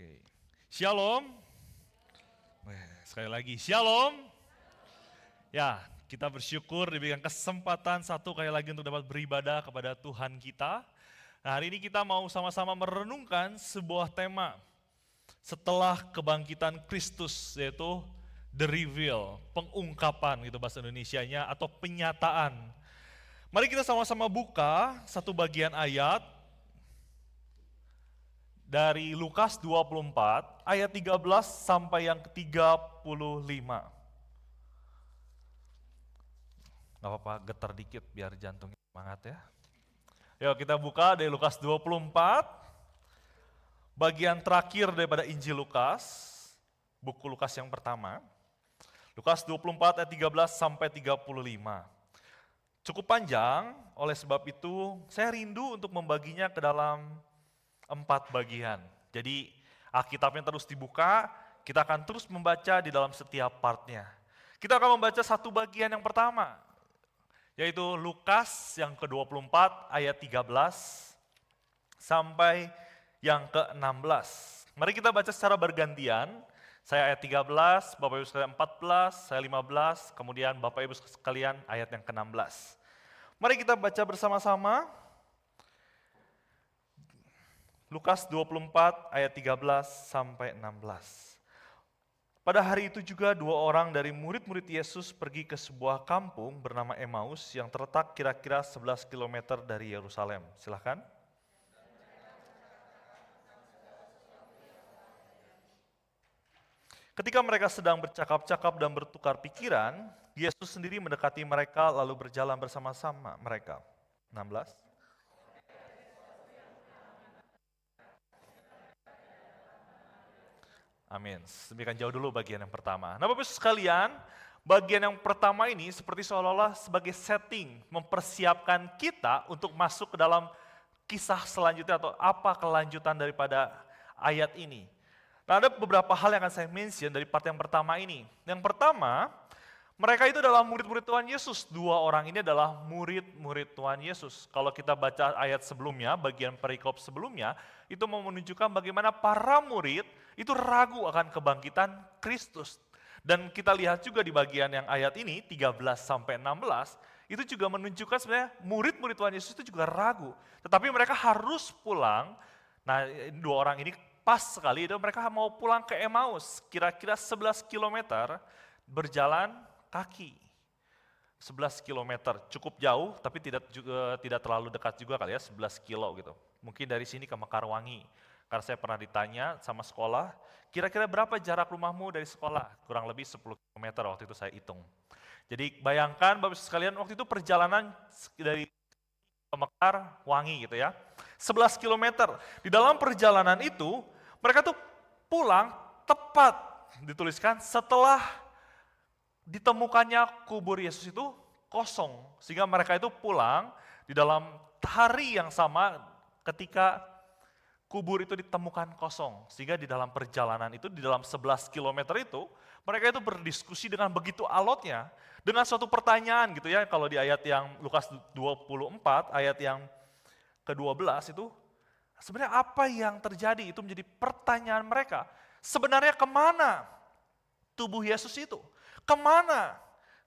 Oke. Shalom. Sekali lagi, shalom. Ya, kita bersyukur diberikan kesempatan satu kali lagi untuk dapat beribadah kepada Tuhan kita. Nah, hari ini kita mau sama-sama merenungkan sebuah tema setelah kebangkitan Kristus, yaitu the reveal, pengungkapan gitu bahasa Indonesianya, atau penyataan. Mari kita sama-sama buka satu bagian ayat dari Lukas 24 ayat 13 sampai yang ke-35. Gak apa-apa, getar dikit biar jantungnya semangat ya. Yuk kita buka dari Lukas 24, bagian terakhir daripada Injil Lukas, buku Lukas yang pertama. Lukas 24 ayat 13 sampai 35. Cukup panjang, oleh sebab itu saya rindu untuk membaginya ke dalam 4 bagian. Jadi Alkitabnya terus dibuka, kita akan terus membaca di dalam setiap partnya. Kita akan membaca satu bagian yang pertama, yaitu Lukas yang ke-24 ayat 13 sampai yang ke-16. Mari kita baca secara bergantian. Saya ayat 13, Bapak Ibu sekalian 14, saya 15, kemudian Bapak Ibu sekalian ayat yang ke-16. Mari kita baca bersama-sama. Lukas 24 ayat 13 sampai 16. Pada hari itu juga 2 orang dari murid-murid Yesus pergi ke sebuah kampung bernama Emmaus yang terletak kira-kira 11 km dari Yerusalem. Silakan. Ketika mereka sedang bercakap-cakap dan bertukar pikiran, Yesus sendiri mendekati mereka lalu berjalan bersama-sama mereka. 16. Amin. Demikian jauh dulu bagian yang pertama. Nah Bapak Ibu sekalian, bagian yang pertama ini seperti seolah-olah sebagai setting, mempersiapkan kita untuk masuk ke dalam kisah selanjutnya atau apa kelanjutan daripada ayat ini. Nah ada beberapa hal yang akan saya mention dari part yang pertama ini. Yang pertama, mereka itu adalah murid-murid Tuhan Yesus. 2 orang ini adalah murid-murid Tuhan Yesus. Kalau kita baca ayat sebelumnya, bagian perikop sebelumnya, itu mau menunjukkan bagaimana para murid itu ragu akan kebangkitan Kristus. Dan kita lihat juga di bagian yang ayat ini, 13 sampai 16, itu juga menunjukkan sebenarnya murid-murid Tuhan Yesus itu juga ragu. Tetapi mereka harus pulang. Nah 2 orang ini pas sekali, itu mereka mau pulang ke Emmaus, kira-kira 11 km berjalan kaki. 11 km, cukup jauh tapi tidak terlalu dekat juga kali ya, 11 kilo gitu. Mungkin dari sini ke Mekarwangi. Karena saya pernah ditanya sama sekolah, kira-kira berapa jarak rumahmu dari sekolah? Kurang lebih 10 km waktu itu saya hitung. Jadi bayangkan Bapak Ibu sekalian waktu itu perjalanan dari ke Mekarwangi gitu ya. 11 km. Di dalam perjalanan itu, mereka tuh pulang tepat dituliskan setelah ditemukannya kubur Yesus itu kosong. Sehingga mereka itu pulang di dalam hari yang sama ketika kubur itu ditemukan kosong. Sehingga di dalam perjalanan itu, di dalam 11 km itu, mereka itu berdiskusi dengan begitu alotnya. Dengan suatu pertanyaan gitu ya, kalau di ayat yang Lukas 24, ayat yang ke-12 itu, sebenarnya apa yang terjadi? Itu menjadi pertanyaan mereka. Sebenarnya kemana tubuh Yesus itu? Kemana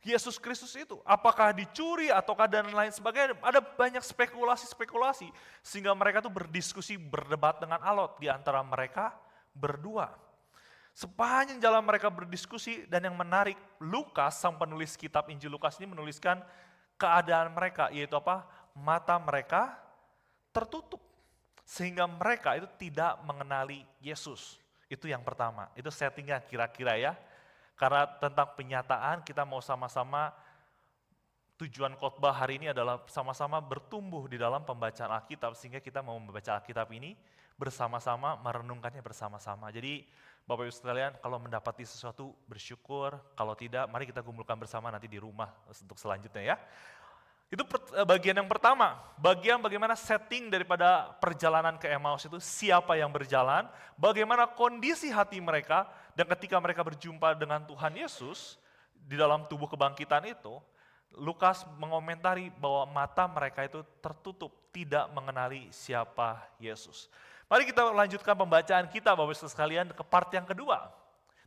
Yesus Kristus itu? Apakah dicuri ataukah dan lain sebagainya? Ada banyak spekulasi-spekulasi sehingga mereka tuh berdiskusi, berdebat dengan alot di antara mereka berdua. Sepanjang jalan mereka berdiskusi dan yang menarik, Lukas, sang penulis kitab Injil Lukas ini menuliskan keadaan mereka, yaitu apa? Mata mereka tertutup sehingga mereka itu tidak mengenali Yesus. Itu yang pertama, itu settingnya kira-kira ya. Karena tentang penyataan kita mau sama-sama, tujuan khotbah hari ini adalah sama-sama bertumbuh di dalam pembacaan Alkitab sehingga kita mau membaca Alkitab ini bersama-sama, merenungkannya bersama-sama. Jadi Bapak Ibu sekalian kalau mendapati sesuatu bersyukur, kalau tidak mari kita kumpulkan bersama nanti di rumah untuk selanjutnya ya. Itu bagian yang pertama, bagian bagaimana setting daripada perjalanan ke Emmaus itu, siapa yang berjalan, bagaimana kondisi hati mereka, dan ketika mereka berjumpa dengan Tuhan Yesus, di dalam tubuh kebangkitan itu, Lukas mengomentari bahwa mata mereka itu tertutup, tidak mengenali siapa Yesus. Mari kita lanjutkan pembacaan kita Bapak Ibu sekalian ke part yang kedua.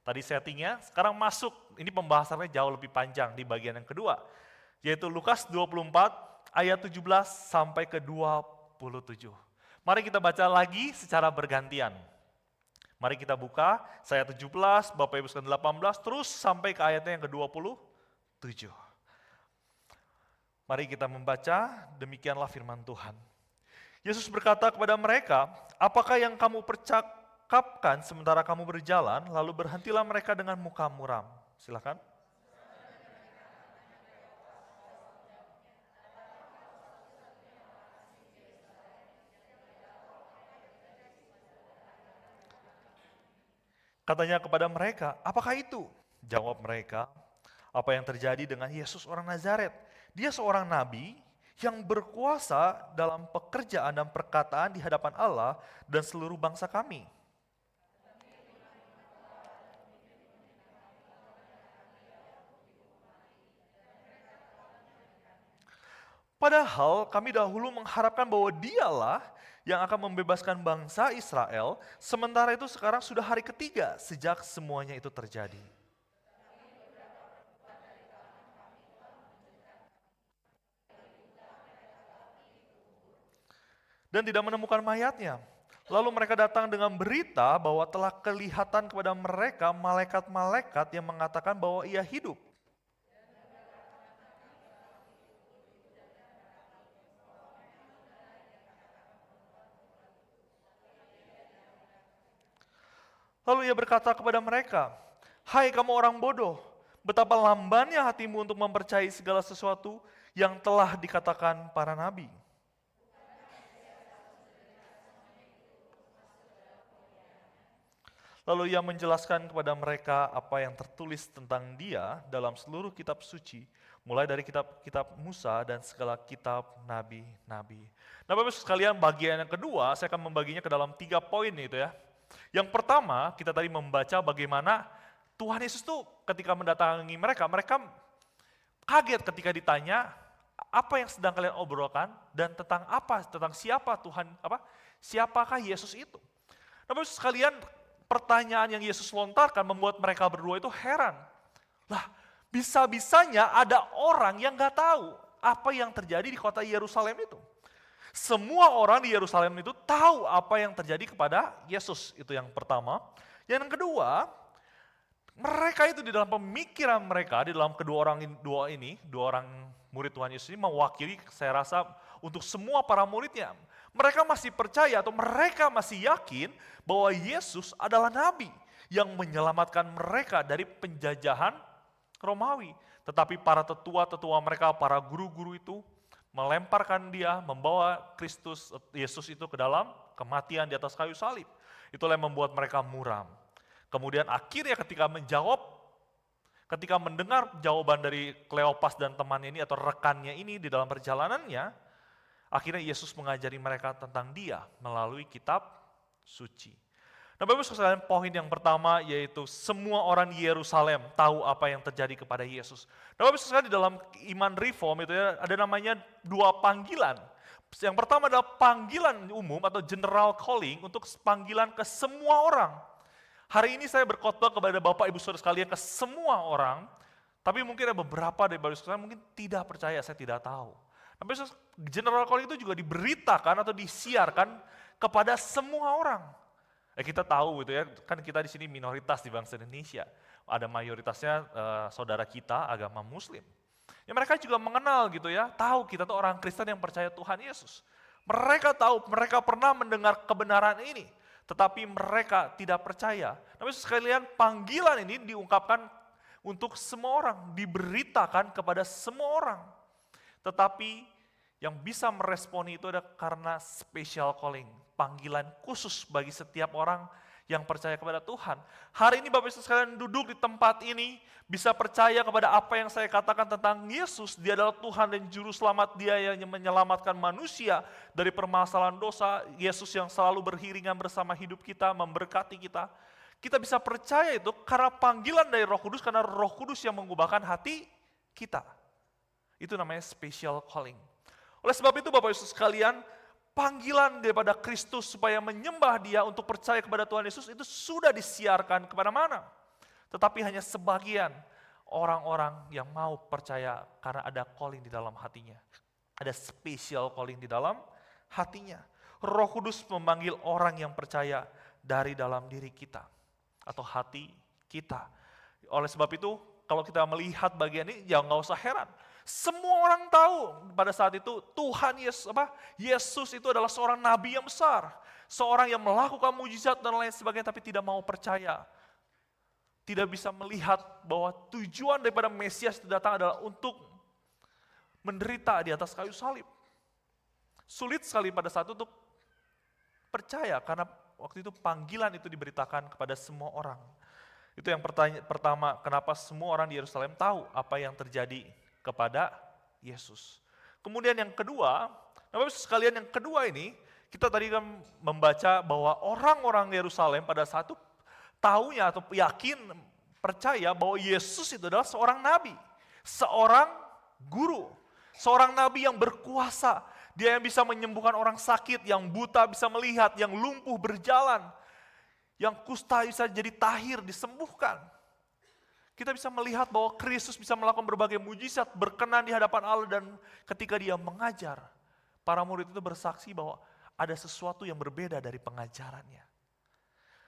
Tadi settingnya, sekarang masuk, ini pembahasannya jauh lebih panjang di bagian yang kedua. Yaitu Lukas 24 ayat 17 sampai ke 27. Mari kita baca lagi secara bergantian. Mari kita buka, saya 17, Bapak Ibu sekalian 18, terus sampai ke ayatnya yang ke-27. Mari kita membaca, demikianlah firman Tuhan. Yesus berkata kepada mereka, apakah yang kamu percakapkan sementara kamu berjalan, lalu berhentilah mereka dengan muka muram. Silakan. Katanya kepada mereka, apakah itu? Jawab mereka, apa yang terjadi dengan Yesus orang Nazaret? Dia seorang nabi yang berkuasa dalam pekerjaan dan perkataan di hadapan Allah dan seluruh bangsa kami. Padahal kami dahulu mengharapkan bahwa dialah yang akan membebaskan bangsa Israel, sementara itu sekarang sudah hari ketiga sejak semuanya itu terjadi. Dan tidak menemukan mayatnya. Lalu mereka datang dengan berita bahwa telah kelihatan kepada mereka malaikat-malaikat yang mengatakan bahwa ia hidup. Lalu ia berkata kepada mereka, hai kamu orang bodoh, betapa lambannya hatimu untuk mempercayai segala sesuatu yang telah dikatakan para nabi. Lalu ia menjelaskan kepada mereka apa yang tertulis tentang dia dalam seluruh kitab suci, mulai dari kitab Musa dan segala kitab nabi-nabi. Nah Bapak-Ibu sekalian, bagian yang kedua saya akan membaginya ke dalam 3 poin itu ya. Yang pertama, kita tadi membaca bagaimana Tuhan Yesus tuh ketika mendatangi mereka, mereka kaget ketika ditanya apa yang sedang kalian obrolkan dan tentang apa, tentang siapa Tuhan, siapakah Yesus itu. Nah Bapak-Ibu sekalian, pertanyaan yang Yesus lontarkan membuat mereka berdua itu heran. Lah, bisa-bisanya ada orang yang gak tahu apa yang terjadi di kota Yerusalem itu. Semua orang di Yerusalem itu tahu apa yang terjadi kepada Yesus, itu yang pertama. Yang kedua, mereka itu di dalam pemikiran mereka, di dalam dua orang murid Tuhan Yesus ini mewakili saya rasa untuk semua para muridnya. Mereka masih percaya atau mereka masih yakin bahwa Yesus adalah nabi yang menyelamatkan mereka dari penjajahan Romawi. Tetapi para tetua-tetua mereka, para guru-guru itu melemparkan dia, membawa Yesus itu ke dalam kematian di atas kayu salib. Itulah yang membuat mereka muram. Kemudian akhirnya ketika mendengar jawaban dari Kleopas dan temannya ini atau rekannya ini di dalam perjalanannya, akhirnya Yesus mengajari mereka tentang dia melalui kitab suci. Nah Bapak-Ibu sekalian, poin yang pertama yaitu semua orang di Yerusalem tahu apa yang terjadi kepada Yesus. Nah Bapak-Ibu sekalian, di dalam iman reform itu ya, ada namanya 2 panggilan. Yang pertama adalah panggilan umum atau general calling untuk panggilan ke semua orang. Hari ini saya berkhotbah kepada Bapak Ibu Saudara sekalian ke semua orang, tapi mungkin ada beberapa dari Bapak Ibu sekalian mungkin tidak percaya, saya tidak tahu. Tapi general calling itu juga diberitakan atau disiarkan kepada semua orang. Kita tahu gitu ya, kan kita di sini minoritas di bangsa Indonesia. Ada mayoritasnya saudara kita agama Muslim. Ya mereka juga mengenal gitu ya, tahu kita tuh orang Kristen yang percaya Tuhan Yesus. Mereka tahu, mereka pernah mendengar kebenaran ini, tetapi mereka tidak percaya. Tapi sekalian panggilan ini diungkapkan untuk semua orang, diberitakan kepada semua orang. Tetapi yang bisa meresponi itu adalah karena special calling, panggilan khusus bagi setiap orang yang percaya kepada Tuhan. Hari ini Bapak Ibu sekalian duduk di tempat ini, bisa percaya kepada apa yang saya katakan tentang Yesus. Dia adalah Tuhan dan Juru Selamat, Dia yang menyelamatkan manusia dari permasalahan dosa. Yesus yang selalu beriringan bersama hidup kita, memberkati kita. Kita bisa percaya itu karena panggilan dari Roh Kudus, karena Roh Kudus yang mengubahkan hati kita. Itu namanya special calling. Oleh sebab itu Bapak Ibu sekalian, panggilan daripada Kristus supaya menyembah Dia untuk percaya kepada Tuhan Yesus itu sudah disiarkan kepada mana. Tetapi hanya sebagian orang-orang yang mau percaya karena ada calling di dalam hatinya. Ada special calling di dalam hatinya. Roh Kudus memanggil orang yang percaya dari dalam diri kita atau hati kita. Oleh sebab itu, kalau kita melihat bagian ini, ya nggak usah heran. Semua orang tahu pada saat itu Yesus itu adalah seorang nabi yang besar, seorang yang melakukan mujizat dan lain sebagainya, tapi tidak mau percaya. Tidak bisa melihat bahwa tujuan daripada Mesias itu datang adalah untuk menderita di atas kayu salib. Sulit sekali pada saat itu untuk percaya, karena waktu itu panggilan itu diberitakan kepada semua orang. Itu yang pertama, kenapa semua orang di Yerusalem tahu apa yang terjadi kepada Yesus. Kemudian yang kedua, Bapak-Ibu sekalian, yang kedua ini, kita tadi kan membaca bahwa orang-orang Yerusalem pada saat itu tahunya atau yakin, percaya bahwa Yesus itu adalah seorang nabi, seorang guru, seorang nabi yang berkuasa. Dia yang bisa menyembuhkan orang sakit, yang buta bisa melihat, yang lumpuh berjalan, yang kusta bisa jadi tahir, disembuhkan. Kita bisa melihat bahwa Kristus bisa melakukan berbagai mujizat, berkenan di hadapan Allah, dan ketika Dia mengajar, para murid itu bersaksi bahwa ada sesuatu yang berbeda dari pengajarannya.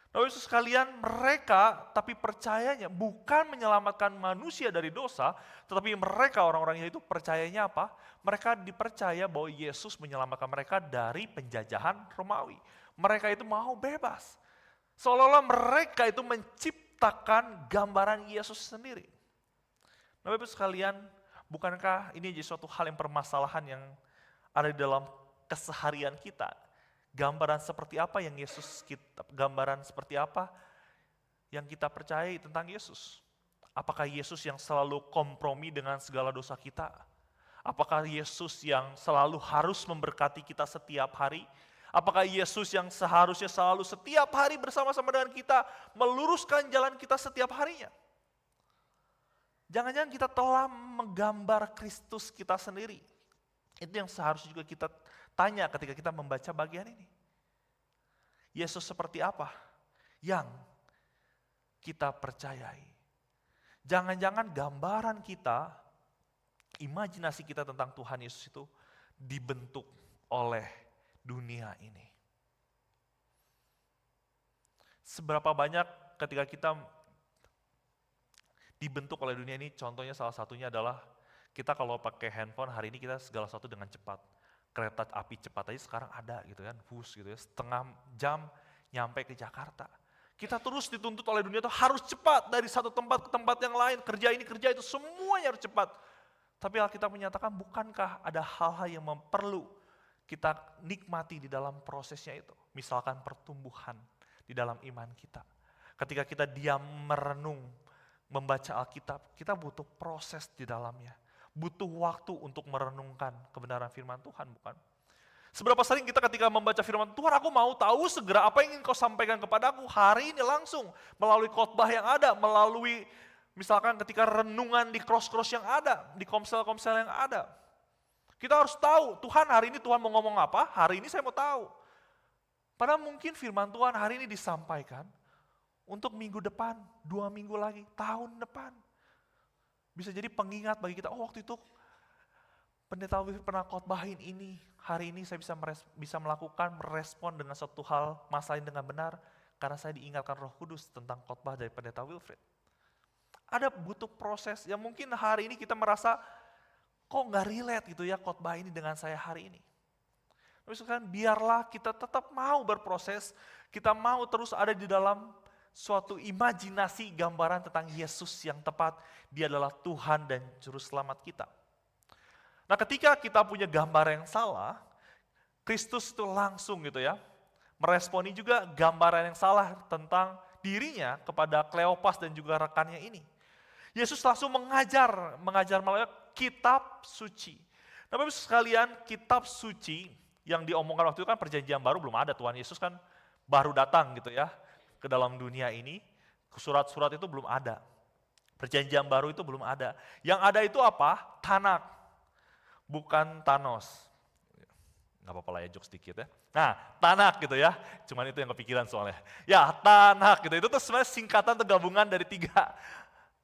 Bapak-Ibu sekalian, mereka tapi percayanya bukan menyelamatkan manusia dari dosa, tetapi mereka orang-orangnya itu percayanya apa? Mereka dipercaya bahwa Yesus menyelamatkan mereka dari penjajahan Romawi. Mereka itu mau bebas. Seolah-olah mereka itu menciptakan gambaran Yesus sendiri. Bapak-Ibu sekalian, bukankah ini jadi suatu hal yang permasalahan yang ada di dalam keseharian kita? Gambaran seperti apa yang gambaran seperti apa yang kita percayai tentang Yesus? Apakah Yesus yang selalu kompromi dengan segala dosa kita? Apakah Yesus yang selalu harus memberkati kita setiap hari? Apakah Yesus yang seharusnya selalu setiap hari bersama-sama dengan kita, meluruskan jalan kita setiap harinya? Jangan-jangan kita telah menggambar Kristus kita sendiri. Itu yang seharusnya juga kita tanya ketika kita membaca bagian ini. Yesus seperti apa yang kita percayai? Jangan-jangan gambaran kita, imajinasi kita tentang Tuhan Yesus itu dibentuk oleh dunia ini. Seberapa banyak ketika kita dibentuk oleh dunia ini, contohnya salah satunya adalah kita kalau pakai handphone hari ini kita segala sesuatu dengan cepat. Kereta api cepat aja sekarang ada gitu kan, bus gitu ya, setengah jam nyampe ke Jakarta. Kita terus dituntut oleh dunia itu harus cepat dari satu tempat ke tempat yang lain, kerja ini kerja itu semuanya harus cepat. Tapi Alkitab menyatakan bukankah ada hal-hal yang perlu kita nikmati di dalam prosesnya itu. Misalkan pertumbuhan di dalam iman kita. Ketika kita diam merenung, membaca Alkitab, kita butuh proses di dalamnya. Butuh waktu untuk merenungkan kebenaran firman Tuhan, bukan? Seberapa sering kita ketika membaca firman Tuhan, aku mau tahu segera apa yang ingin kau sampaikan kepadaku hari ini langsung. Melalui khotbah yang ada, melalui misalkan ketika renungan di cross-cross yang ada, di komsel-komsel yang ada. Kita harus tahu, Tuhan hari ini Tuhan mau ngomong apa, hari ini saya mau tahu. Padahal mungkin firman Tuhan hari ini disampaikan untuk minggu depan, 2 minggu lagi, tahun depan. Bisa jadi pengingat bagi kita, oh waktu itu Pendeta Wilfried pernah khotbahin ini, hari ini saya bisa melakukan, merespon dengan suatu hal, masalah dengan benar, karena saya diingatkan Roh Kudus tentang khotbah dari Pendeta Wilfried. Ada butuh proses yang mungkin hari ini kita merasa, kok nggak relate gitu ya khotbah ini dengan saya hari ini. Misalkan biarlah kita tetap mau berproses, kita mau terus ada di dalam suatu imajinasi gambaran tentang Yesus yang tepat. Dia adalah Tuhan dan Juru Selamat kita. Nah ketika kita punya gambar yang salah, Kristus itu langsung gitu ya, meresponi juga gambaran yang salah tentang dirinya kepada Kleopas dan juga rekannya ini. Yesus langsung mengajar melalui kitab suci. Nah Bapak-Ibu sekalian, kitab suci yang diomongkan waktu itu kan perjanjian baru belum ada, Tuhan Yesus kan baru datang gitu ya ke dalam dunia ini, surat-surat itu belum ada. Perjanjian baru itu belum ada. Yang ada itu apa? Tanak, bukan Thanos. Nggak apa-apa lah ya, jokes sedikit ya. Nah, Tanak gitu ya, cuman itu yang kepikiran soalnya. Ya, Tanak gitu, itu tuh sebenarnya singkatan atau gabungan dari 3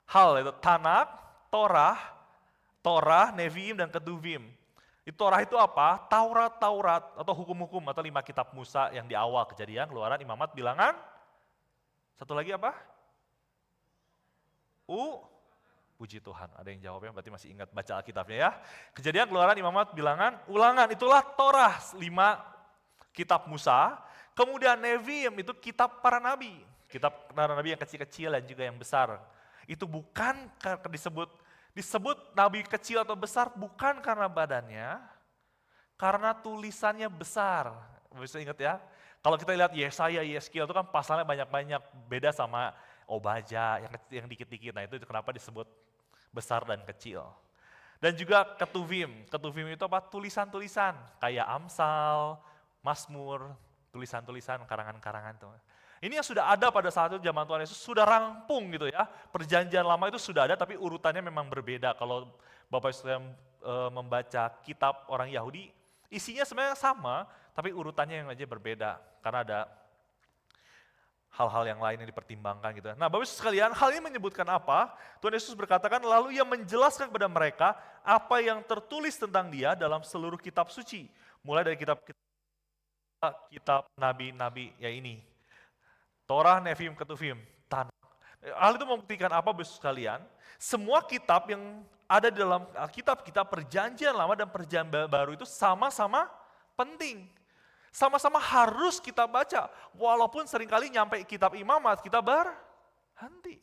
hal, itu Tanak, Torah, Nevi'im, dan Ketuvim. Itu Torah itu apa? Taurat atau hukum-hukum atau 5 kitab Musa yang di awal, Kejadian, Keluaran, Imamat, Bilangan. Satu lagi apa? Puji Tuhan, ada yang jawabnya berarti masih ingat baca Alkitabnya ya. Kejadian, Keluaran, Imamat, Bilangan, Ulangan, itulah Torah, 5 kitab Musa. Kemudian Nevi'im itu kitab para nabi. Kitab para nabi yang kecil-kecil dan juga yang besar. Itu bukan disebut nabi kecil atau besar bukan karena badannya, karena tulisannya besar. Bisa ingat ya, kalau kita lihat Yesaya, Yeskiel itu kan pasalnya banyak-banyak, beda sama Obaja yang dikit-dikit. Nah itu kenapa disebut besar dan kecil. Dan juga Ketuvim itu apa? Tulisan-tulisan kayak Amsal, Mazmur, tulisan-tulisan, karangan-karangan itu. Ini yang sudah ada pada saat itu zaman Tuhan Yesus, sudah rampung gitu ya. Perjanjian lama itu sudah ada tapi urutannya memang berbeda. Kalau Bapak Ibu membaca kitab orang Yahudi, isinya sebenarnya sama, tapi urutannya yang aja berbeda. Karena ada hal-hal yang lain yang dipertimbangkan gitu. Nah Bapak Ibu sekalian, hal ini menyebutkan apa? Tuhan Yesus berkatakan, lalu Ia menjelaskan kepada mereka apa yang tertulis tentang Dia dalam seluruh kitab suci. Mulai dari kitab nabi-nabi ya ini. Torah, Nevi'im, Ketuvim, Tanak. Hal itu membuktikan apa Bapak Ibu sekalian? Semua kitab yang ada di dalam kitab perjanjian lama dan perjanjian baru itu sama-sama penting. Sama-sama harus kita baca, walaupun seringkali nyampe kitab Imamat, kita berhenti.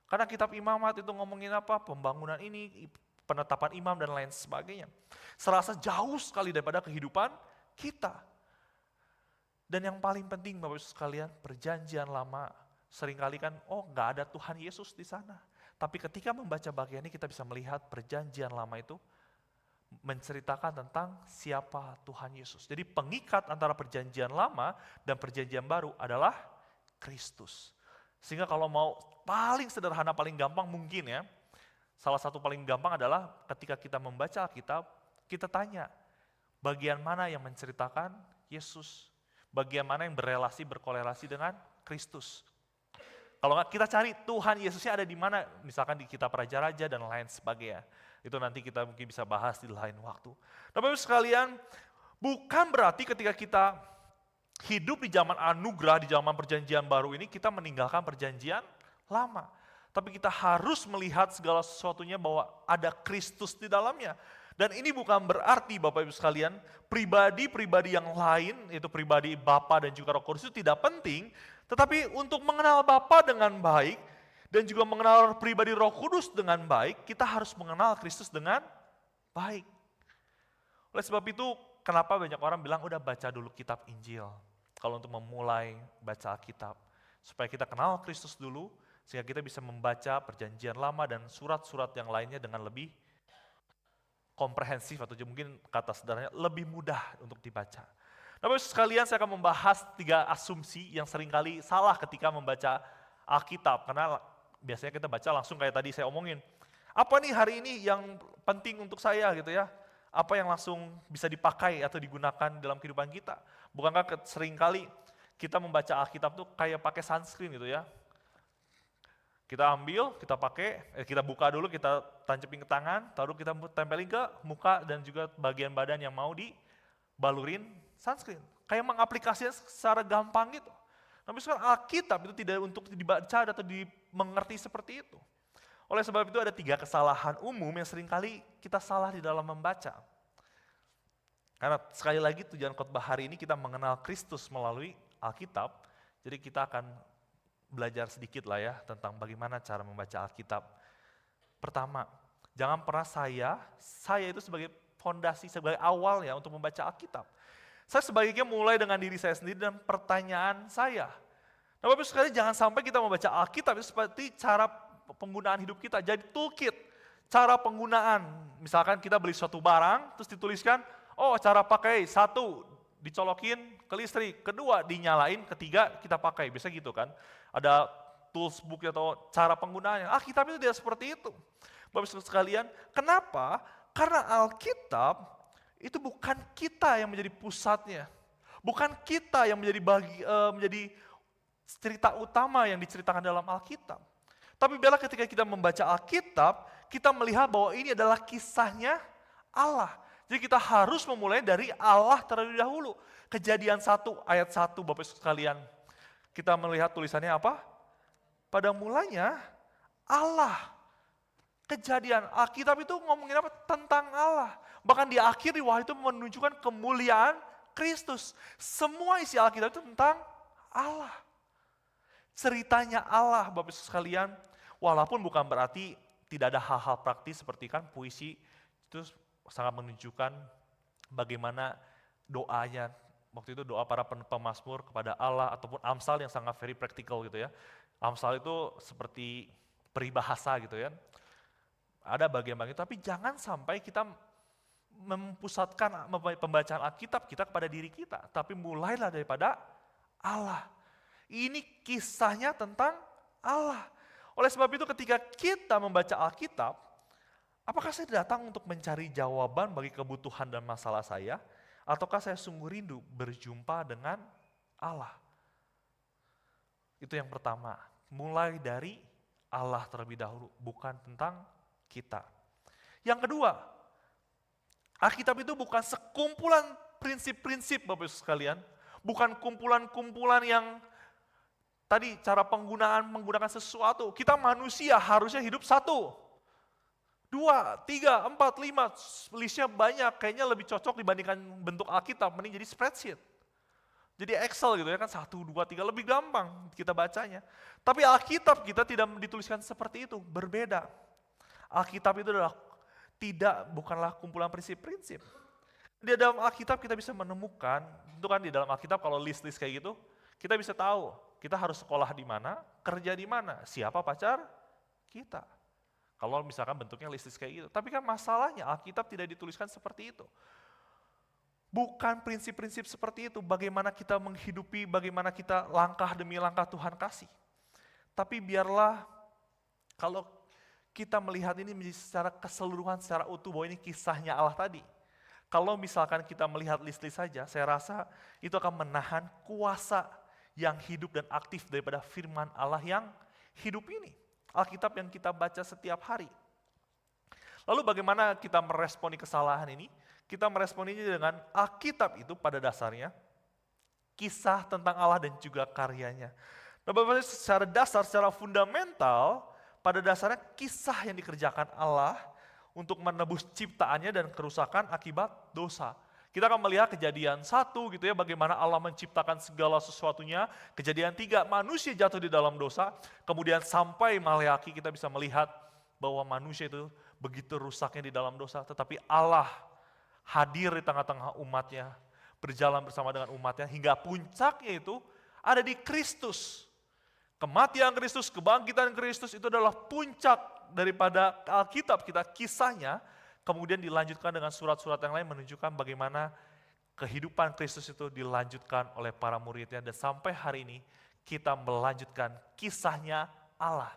Karena kitab Imamat itu ngomongin apa? Pembangunan ini, penetapan imam dan lain sebagainya. Serasa jauh sekali daripada kehidupan kita. Dan yang paling penting Bapak Ibu sekalian, perjanjian lama seringkali kan, nggak ada Tuhan Yesus di sana. Tapi ketika membaca bagian ini kita bisa melihat perjanjian lama itu menceritakan tentang siapa Tuhan Yesus. Jadi pengikat antara perjanjian lama dan perjanjian baru adalah Kristus. Sehingga kalau mau paling sederhana, paling gampang mungkin ya, salah satu paling gampang adalah ketika kita membaca Alkitab, kita tanya, bagian mana yang menceritakan Yesus? Bagian mana yang berkorelasi dengan Kristus? Kalau nggak kita cari Tuhan Yesusnya ada di mana, misalkan di kitab Raja-Raja dan lain sebagainya. Itu nanti kita mungkin bisa bahas di lain waktu. Nah Bapak Ibu sekalian, bukan berarti ketika kita hidup di zaman anugerah, di zaman perjanjian baru ini, kita meninggalkan perjanjian lama. Tapi kita harus melihat segala sesuatunya bahwa ada Kristus di dalamnya. Dan ini bukan berarti Bapak Ibu sekalian, pribadi-pribadi yang lain, yaitu pribadi Bapa dan juga Roh Kudus itu tidak penting, tetapi untuk mengenal Bapa dengan baik, dan juga mengenal pribadi Roh Kudus dengan baik, kita harus mengenal Kristus dengan baik. Oleh sebab itu, kenapa banyak orang bilang, udah baca dulu kitab Injil. Kalau untuk memulai baca Alkitab. Supaya kita kenal Kristus dulu, sehingga kita bisa membaca perjanjian lama dan surat-surat yang lainnya dengan lebih komprehensif, atau mungkin kata sederhananya, lebih mudah untuk dibaca. Nah Bapak sekalian, saya akan membahas 3 asumsi yang seringkali salah ketika membaca Alkitab. Karena biasanya kita baca langsung kayak tadi saya omongin. Apa nih hari ini yang penting untuk saya gitu ya? Apa yang langsung bisa dipakai atau digunakan dalam kehidupan kita? Bukankah seringkali kita membaca Alkitab tuh kayak pakai sunscreen gitu ya? Kita ambil, kita pakai, kita buka dulu, kita tancapin ke tangan, lalu kita tempelin ke muka dan juga bagian badan yang mau dibalurin sunscreen. Kayak mengaplikasikan secara gampang gitu. Tapi sekarang Alkitab itu tidak untuk dibaca atau dimengerti seperti itu. Oleh sebab itu ada 3 kesalahan umum yang seringkali kita salah di dalam membaca. Karena sekali lagi tujuan khotbah hari ini kita mengenal Kristus melalui Alkitab, jadi kita akan belajar sedikit lah ya tentang bagaimana cara membaca Alkitab. Pertama, jangan pernah saya itu sebagai fondasi, sebagai awal ya untuk membaca Alkitab. Saya sebaiknya mulai dengan diri saya sendiri dan pertanyaan saya. Nah Bapak sekalian, jangan sampai kita membaca Alkitab itu seperti cara penggunaan hidup kita, jadi toolkit, cara penggunaan. Misalkan kita beli suatu barang, terus dituliskan, cara pakai, 1, dicolokin ke listrik, 2, dinyalain, 3, kita pakai, biasa gitu kan. Ada tools book atau cara penggunaannya. Alkitab itu tidak seperti itu. Bapak sekalian, kenapa? Karena Alkitab itu bukan kita yang menjadi pusatnya. Bukan kita yang menjadi cerita utama yang diceritakan dalam Alkitab. Tapi biarlah ketika kita membaca Alkitab, kita melihat bahwa ini adalah kisahnya Allah. Jadi kita harus memulai dari Allah terlebih dahulu. Kejadian 1 ayat 1 Bapak Ibu sekalian. Kita melihat tulisannya apa? Pada mulanya Allah. Kejadian Alkitab itu ngomongin apa? Tentang Allah. Bahkan di akhir riwayat itu menunjukkan kemuliaan Kristus. Semua isi Alkitab itu tentang Allah. Ceritanya Allah, Bapak Ibu sekalian, walaupun bukan berarti tidak ada hal-hal praktis seperti kan puisi itu sangat menunjukkan bagaimana doanya. Waktu itu doa para pemazmur kepada Allah ataupun Amsal yang sangat very practical gitu ya. Amsal itu seperti peribahasa gitu ya. Ada bagian-bagian, tapi jangan sampai kita mempusatkan pembacaan Alkitab kita kepada diri kita, tapi mulailah daripada Allah. Ini kisahnya tentang Allah. Oleh sebab itu ketika kita membaca Alkitab, apakah saya datang untuk mencari jawaban bagi kebutuhan dan masalah saya, ataukah saya sungguh rindu berjumpa dengan Allah? Itu yang pertama, mulai dari Allah terlebih dahulu, bukan tentang kita. Yang kedua, Alkitab itu bukan sekumpulan prinsip-prinsip Bapak Ibu sekalian, bukan kumpulan-kumpulan yang tadi cara menggunakan sesuatu. Kita manusia harusnya hidup 1, 2, 3, 4, 5, listnya banyak, kayaknya lebih cocok dibandingkan bentuk Alkitab, mending jadi spreadsheet. Jadi Excel gitu ya kan, 1, 2, 3, lebih gampang kita bacanya. Tapi Alkitab kita tidak dituliskan seperti itu, berbeda. Alkitab itu bukanlah kumpulan prinsip-prinsip. Di dalam Alkitab kita bisa menemukan, itu kan di dalam Alkitab kalau list-list kayak gitu, kita bisa tahu kita harus sekolah di mana, kerja di mana, siapa pacar kita. Kalau misalkan bentuknya list-list kayak gitu. Tapi kan masalahnya Alkitab tidak dituliskan seperti itu. Bukan prinsip-prinsip seperti itu, bagaimana kita menghidupi, bagaimana kita langkah demi langkah Tuhan kasih. Tapi biarlah kalau kita melihat ini secara keseluruhan, secara utuh bahwa ini kisahnya Allah tadi. Kalau misalkan kita melihat list-list saja, saya rasa itu akan menahan kuasa yang hidup dan aktif daripada firman Allah yang hidup ini. Alkitab yang kita baca setiap hari. Lalu bagaimana kita meresponi kesalahan ini? Kita meresponinya dengan Alkitab itu pada dasarnya kisah tentang Allah dan juga karyanya. Nah, Bapak secara dasar, secara fundamental, pada dasarnya kisah yang dikerjakan Allah untuk menebus ciptaannya dan kerusakan akibat dosa. Kita akan melihat kejadian 1 gitu ya, bagaimana Allah menciptakan segala sesuatunya. Kejadian 3, manusia jatuh di dalam dosa. Kemudian sampai Maleakhi kita bisa melihat bahwa manusia itu begitu rusaknya di dalam dosa. Tetapi Allah hadir di tengah-tengah umatnya, berjalan bersama dengan umatnya, hingga puncaknya itu ada di Kristus. Kematian Kristus, kebangkitan Kristus itu adalah puncak daripada Alkitab kita, kisahnya, kemudian dilanjutkan dengan surat-surat yang lain menunjukkan bagaimana kehidupan Kristus itu dilanjutkan oleh para muridnya, dan sampai hari ini kita melanjutkan kisahnya Allah.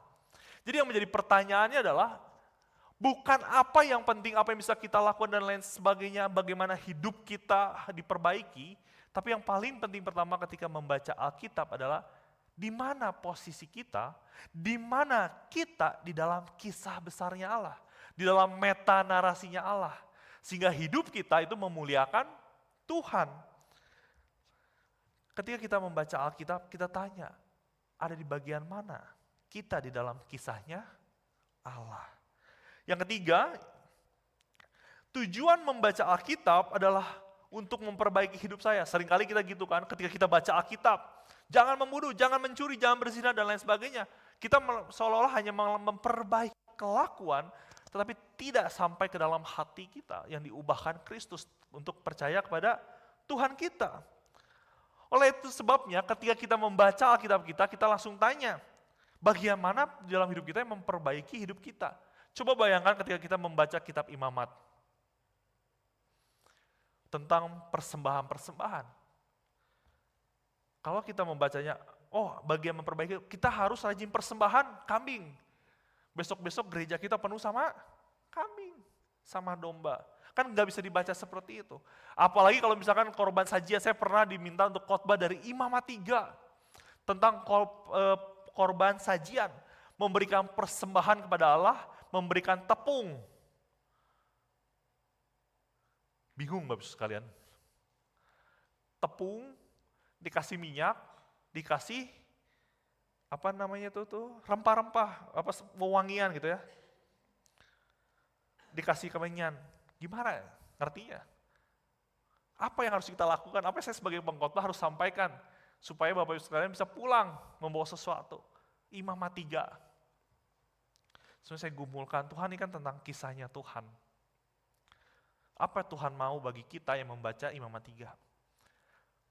Jadi yang menjadi pertanyaannya adalah, bukan apa yang penting, apa yang bisa kita lakukan dan lain sebagainya, bagaimana hidup kita diperbaiki, tapi yang paling penting pertama ketika membaca Alkitab adalah, di mana posisi kita, di mana kita di dalam kisah besarnya Allah, di dalam meta narasinya Allah, sehingga hidup kita itu memuliakan Tuhan. Ketika kita membaca Alkitab, kita tanya, ada di bagian mana kita di dalam kisahnya Allah. Yang ketiga, tujuan membaca Alkitab adalah untuk memperbaiki hidup saya. Seringkali kita gitu kan, ketika kita baca Alkitab, jangan membunuh, jangan mencuri, jangan berzina, dan lain sebagainya. Kita seolah-olah hanya memperbaiki kelakuan, tetapi tidak sampai ke dalam hati kita yang diubahkan Kristus untuk percaya kepada Tuhan kita. Oleh itu sebabnya ketika kita membaca Alkitab kita langsung tanya, bagian mana di dalam hidup kita yang memperbaiki hidup kita? Coba bayangkan ketika kita membaca kitab Imamat, tentang persembahan-persembahan. Kalau kita membacanya, oh bagian memperbaiki, kita harus rajin persembahan kambing. Besok-besok gereja kita penuh sama kambing. sama domba. Kan nggak bisa dibaca seperti itu. Apalagi kalau misalkan korban sajian, saya pernah diminta untuk khotbah dari Imamat 3 tentang korban sajian, memberikan persembahan kepada Allah, memberikan tepung. Bingung Bapak Ibu sekalian. Tepung, dikasih minyak, dikasih apa namanya tuh rempah-rempah, apa wewangian gitu ya. Dikasih kemenyan. Gimana ya? Ngertinya? Apa yang harus kita lakukan? Apa yang saya sebagai pengkhotbah harus sampaikan supaya Bapak Ibu sekalian bisa pulang membawa sesuatu. Imamat 3. Sebenarnya saya gumulkan, Tuhan ini kan tentang kisahnya Tuhan. Apa Tuhan mau bagi kita yang membaca Imamat 3?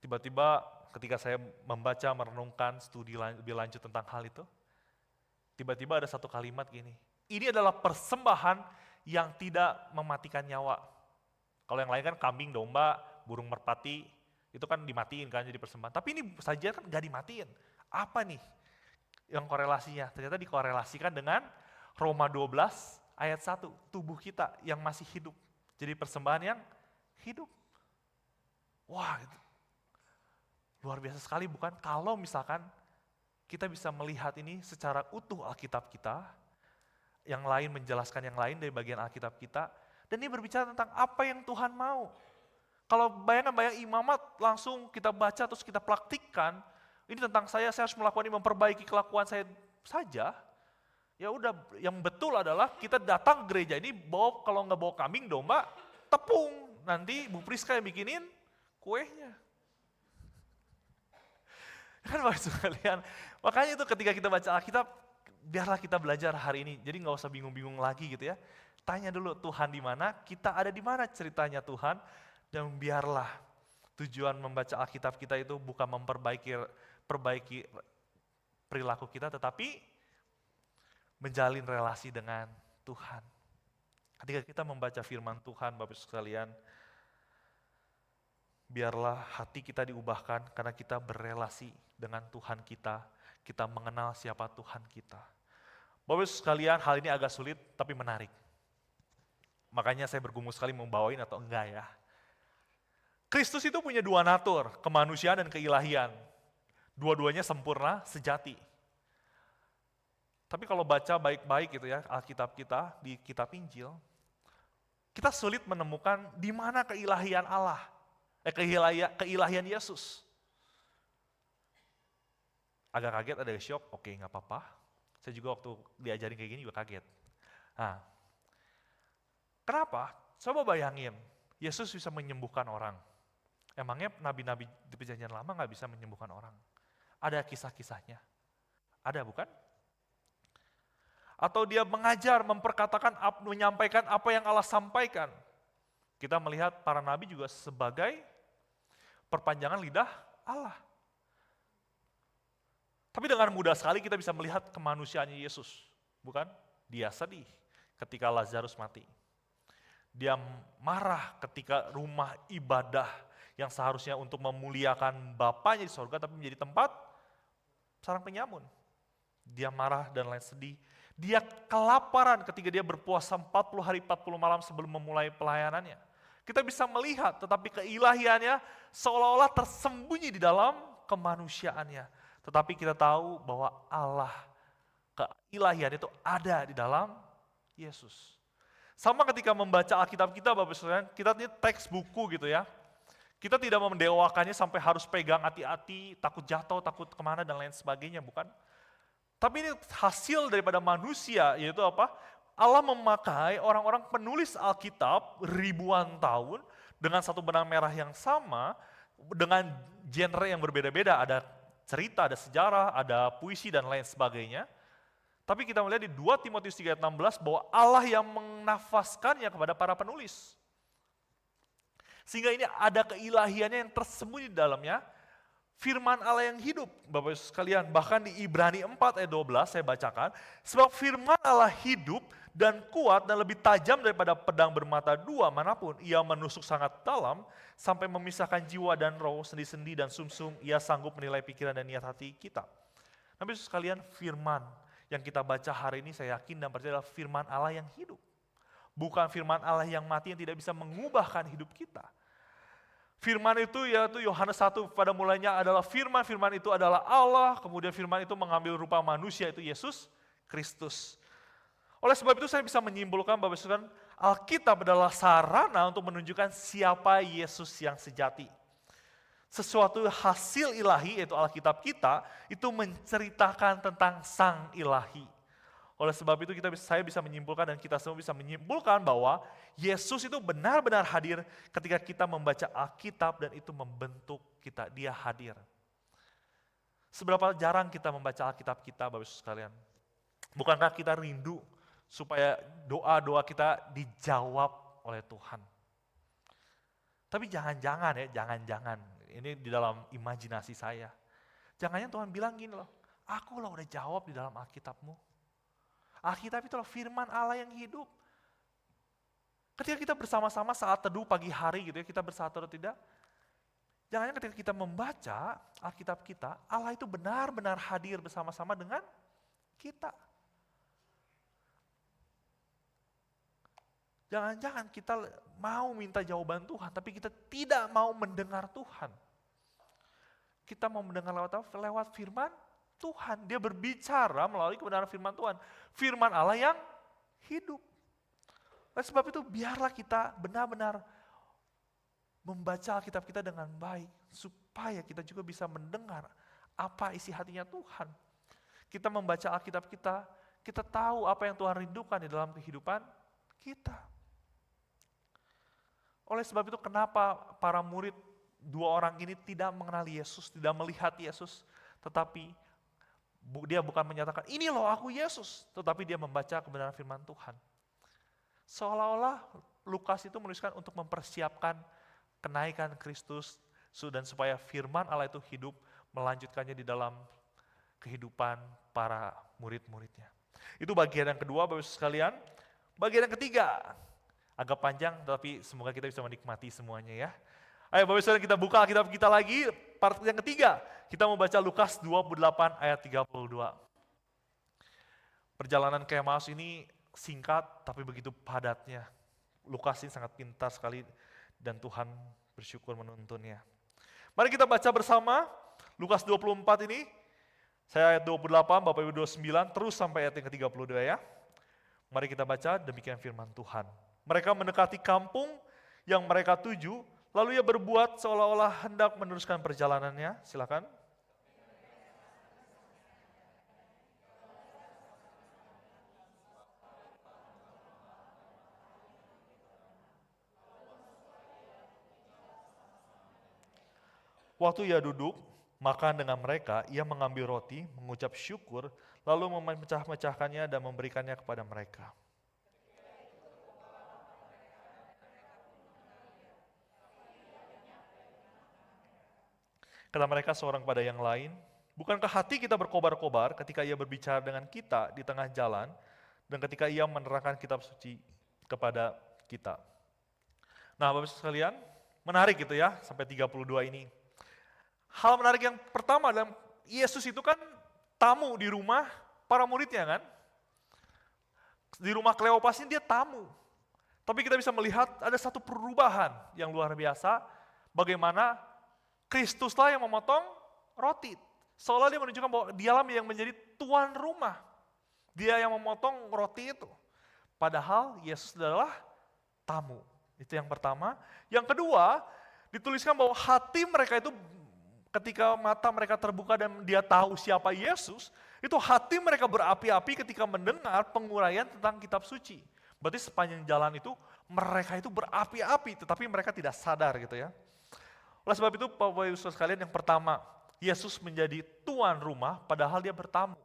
Tiba-tiba ketika saya membaca, merenungkan, studi lebih lanjut tentang hal itu, tiba-tiba ada satu kalimat gini, ini adalah persembahan yang tidak mematikan nyawa. Kalau yang lain kan kambing, domba, burung merpati, itu kan dimatiin kan jadi persembahan. Tapi ini saja kan gak dimatiin. Apa nih yang korelasinya? Ternyata dikorelasikan dengan Roma 12 ayat 1, tubuh kita yang masih hidup. Jadi persembahan yang hidup. Wah, itu luar biasa sekali bukan? Kalau misalkan kita bisa melihat ini secara utuh Alkitab kita, yang lain menjelaskan yang lain dari bagian Alkitab kita, dan ini berbicara tentang apa yang Tuhan mau. Kalau bayang imamat langsung kita baca terus kita praktikkan, ini tentang saya harus melakukan ini, memperbaiki kelakuan saya saja, ya udah, yang betul adalah kita datang ke gereja ini bawa, kalau nggak bawa kambing, domba, tepung. Nanti Bu Priska yang bikinin kuehnya. Kan Bapak sekalian, makanya itu ketika kita baca Alkitab, biarlah kita belajar hari ini. Jadi nggak usah bingung-bingung lagi gitu ya. Tanya dulu Tuhan di mana, kita ada di mana ceritanya Tuhan, dan biarlah tujuan membaca Alkitab kita itu bukan memperbaiki perilaku kita, tetapi menjalin relasi dengan Tuhan. Ketika kita membaca firman Tuhan, Bapak Ibu sekalian, biarlah hati kita diubahkan karena kita berelasi dengan Tuhan kita mengenal siapa Tuhan kita. Bapak Ibu sekalian, hal ini agak sulit tapi menarik. Makanya saya bergumul sekali mau bawain atau enggak ya. Kristus itu punya dua natur, kemanusiaan dan keilahian. Dua-duanya sempurna, sejati. Tapi kalau baca baik-baik gitu ya, Alkitab kita, di kitab Injil, kita sulit menemukan di mana keilahian Allah, keilahian Yesus. Agak kaget, ada shock, oke nggak apa-apa. Saya juga waktu diajarin kayak gini juga kaget. Nah, kenapa? Coba bayangin, Yesus bisa menyembuhkan orang. Emangnya nabi-nabi di perjanjian lama nggak bisa menyembuhkan orang? Ada kisah-kisahnya. Ada bukan? Atau dia mengajar, memperkatakan, menyampaikan apa yang Allah sampaikan. Kita melihat para nabi juga sebagai perpanjangan lidah Allah. Tapi dengan mudah sekali kita bisa melihat kemanusiaannya Yesus. Bukan? Dia sedih ketika Lazarus mati. Dia marah ketika rumah ibadah yang seharusnya untuk memuliakan Bapanya di sorga, tapi menjadi tempat sarang penyamun. Dia marah dan lain sedih. Dia kelaparan ketika dia berpuasa 40 hari 40 malam sebelum memulai pelayanannya. Kita bisa melihat, tetapi keilahiannya seolah-olah tersembunyi di dalam kemanusiaannya. Tetapi kita tahu bahwa Allah, keilahian itu ada di dalam Yesus. Sama ketika membaca Alkitab kita, Bapak Saudara, kita ini teks buku gitu ya. Kita tidak mendewakannya sampai harus pegang hati-hati, takut jatuh, takut kemana dan lain sebagainya, bukan? Tapi ini hasil daripada manusia, yaitu apa? Allah memakai orang-orang penulis Alkitab ribuan tahun dengan satu benang merah yang sama, dengan genre yang berbeda-beda, ada cerita, ada sejarah, ada puisi dan lain sebagainya. Tapi kita melihat di 2 Timotius 3:16 bahwa Allah yang menafaskannya kepada para penulis. Sehingga ini ada keilahiannya yang tersembunyi di dalamnya, firman Allah yang hidup, Bapak Ibu sekalian. Bahkan di Ibrani 4 ayat 12 saya bacakan, sebab firman Allah hidup dan kuat dan lebih tajam daripada pedang bermata dua manapun. Ia menusuk sangat dalam sampai memisahkan jiwa dan roh, sendi-sendi dan sumsum. Ia sanggup menilai pikiran dan niat hati kita. Bapak Ibu sekalian, firman yang kita baca hari ini saya yakin dan percaya adalah firman Allah yang hidup. bukan firman Allah yang mati yang tidak bisa mengubahkan hidup kita. Firman itu yaitu Yohanes 1 pada mulanya adalah firman, firman itu adalah Allah, kemudian firman itu mengambil rupa manusia itu Yesus Kristus. Oleh sebab itu saya bisa menyimpulkan bahwa Alkitab adalah sarana untuk menunjukkan siapa Yesus yang sejati. Sesuatu hasil ilahi yaitu Alkitab kita itu menceritakan tentang Sang Ilahi. Oleh sebab itu saya bisa menyimpulkan dan kita semua bisa menyimpulkan bahwa Yesus itu benar-benar hadir ketika kita membaca Alkitab dan itu membentuk kita, dia hadir. Seberapa jarang kita membaca Alkitab kita Bapak Ibu sekalian? Bukankah kita rindu supaya doa-doa kita dijawab oleh Tuhan? Tapi jangan-jangan ini di dalam imajinasi saya. Jangan-jangan Tuhan bilang gini loh, aku udah jawab di dalam Alkitabmu. Alkitab itu firman Allah yang hidup. Ketika kita bersama-sama saat teduh pagi hari gitu ya, kita bersatu atau tidak, jangan-jangan ketika kita membaca Alkitab kita, Allah itu benar-benar hadir bersama-sama dengan kita. Jangan-jangan kita mau minta jawaban Tuhan, tapi kita tidak mau mendengar Tuhan. Kita mau mendengar lewat firman Tuhan. Dia berbicara melalui kebenaran firman Tuhan. Firman Allah yang hidup. Oleh sebab itu biarlah kita benar-benar membaca Alkitab kita dengan baik. Supaya kita juga bisa mendengar apa isi hatinya Tuhan. Kita membaca Alkitab kita tahu apa yang Tuhan rindukan di dalam kehidupan kita. Oleh sebab itu kenapa para murid dua orang ini tidak mengenali Yesus, tidak melihat Yesus, tetapi dia bukan menyatakan, ini loh aku Yesus, tetapi dia membaca kebenaran firman Tuhan. Seolah-olah Lukas itu menuliskan untuk mempersiapkan kenaikan Kristus, dan supaya firman Allah itu hidup, melanjutkannya di dalam kehidupan para murid-muridnya. Itu bagian yang kedua Bapak Ibu sekalian. Bagian yang ketiga, agak panjang, tapi semoga kita bisa menikmati semuanya ya. Ayo Bapak Ibu kita buka Alkitab kita lagi, part yang ketiga. Kita mau baca Lukas 28 ayat 32. Perjalanan ke Emmaus ini singkat, tapi begitu padatnya. Lukas ini sangat pintar sekali, dan Tuhan bersyukur menuntunnya. Mari kita baca bersama, Lukas 24 ini, saya ayat 28, Bapak Ibu 29, terus sampai ayat yang ke-32 ya. Mari kita baca, demikian firman Tuhan. Mereka mendekati kampung yang mereka tuju, lalu ia berbuat seolah-olah hendak meneruskan perjalanannya. Silakan. Waktu ia duduk, makan dengan mereka, ia mengambil roti, mengucap syukur, lalu memecah-mecahkannya dan memberikannya kepada mereka. Kata mereka seorang pada yang lain, bukankah hati kita berkobar-kobar ketika ia berbicara dengan kita di tengah jalan, dan ketika ia menerangkan kitab suci kepada kita. Nah Bapak sekalian, menarik gitu ya, sampai 32 ini. Hal menarik yang pertama adalah Yesus itu kan tamu di rumah para muridnya kan. Di rumah Kleopas ini dia tamu. Tapi kita bisa melihat ada satu perubahan yang luar biasa, bagaimana Kristuslah yang memotong roti. Seolah dia menunjukkan bahwa dialah yang menjadi tuan rumah. Dia yang memotong roti itu. Padahal Yesus adalah tamu. Itu yang pertama. Yang kedua, dituliskan bahwa hati mereka itu ketika mata mereka terbuka dan dia tahu siapa Yesus, itu hati mereka berapi-api ketika mendengar penguraian tentang kitab suci. Berarti sepanjang jalan itu mereka itu berapi-api, tetapi mereka tidak sadar gitu ya. Oleh sebab itu Bapak Ibu sekalian, yang pertama, Yesus menjadi tuan rumah padahal dia bertamu.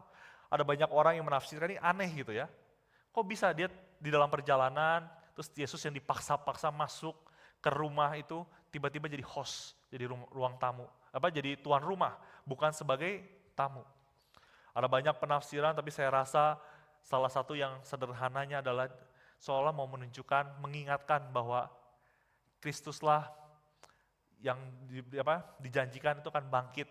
Ada banyak orang yang menafsirkan ini aneh gitu ya. Kok bisa dia di dalam perjalanan, terus Yesus yang dipaksa-paksa masuk ke rumah itu, tiba-tiba jadi host, jadi ruang tamu. Jadi tuan rumah, bukan sebagai tamu. Ada banyak penafsiran, tapi saya rasa salah satu yang sederhananya adalah seolah mau menunjukkan, mengingatkan bahwa Kristuslah yang dijanjikan itu kan bangkit.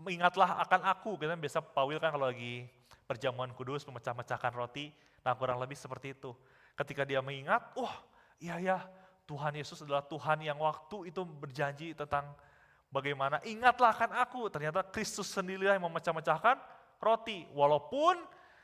Ingatlah akan aku, kita biasa Paul kan kalau lagi perjamuan kudus, memecah-mecahkan roti, nah kurang lebih seperti itu. Ketika dia mengingat, iya ya, Tuhan Yesus adalah Tuhan yang waktu itu berjanji tentang bagaimana, ingatlah akan aku. Ternyata Kristus sendirilah yang memecah-mecahkan roti. Walaupun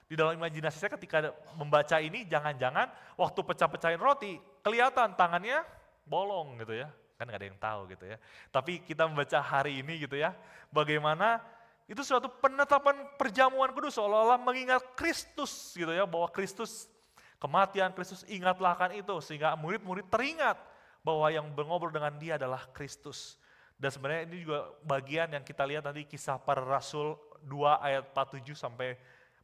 di dalam imajinasi saya ketika membaca ini, jangan-jangan waktu pecah-pecahin roti, kelihatan tangannya bolong gitu ya. Kan gak ada yang tahu gitu ya. Tapi kita membaca hari ini gitu ya, bagaimana itu suatu penetapan perjamuan kudus, seolah-olah mengingat Kristus gitu ya, bahwa Kristus, kematian Kristus, ingatlah akan itu, sehingga murid-murid teringat bahwa yang mengobrol dengan dia adalah Kristus. Dan sebenarnya ini juga bagian yang kita lihat nanti Kisah Para Rasul 2 ayat 47 sampai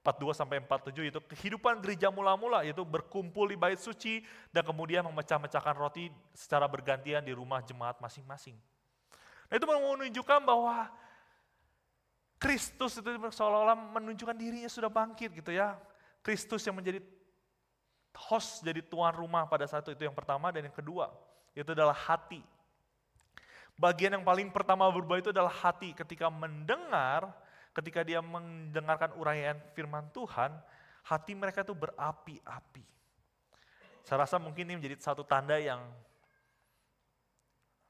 42 sampai 47, itu kehidupan gereja mula-mula, yaitu berkumpul di bait suci dan kemudian memecah-mecahkan roti secara bergantian di rumah jemaat masing-masing. Nah, itu menunjukkan bahwa Kristus itu seolah-olah menunjukkan dirinya sudah bangkit gitu ya. Kristus yang menjadi host, jadi tuan rumah pada saat itu yang pertama, dan yang kedua itu adalah hati. Bagian yang paling pertama berubah itu adalah hati. Ketika dia mendengarkan uraian firman Tuhan, hati mereka itu berapi-api. Saya rasa mungkin ini menjadi satu tanda yang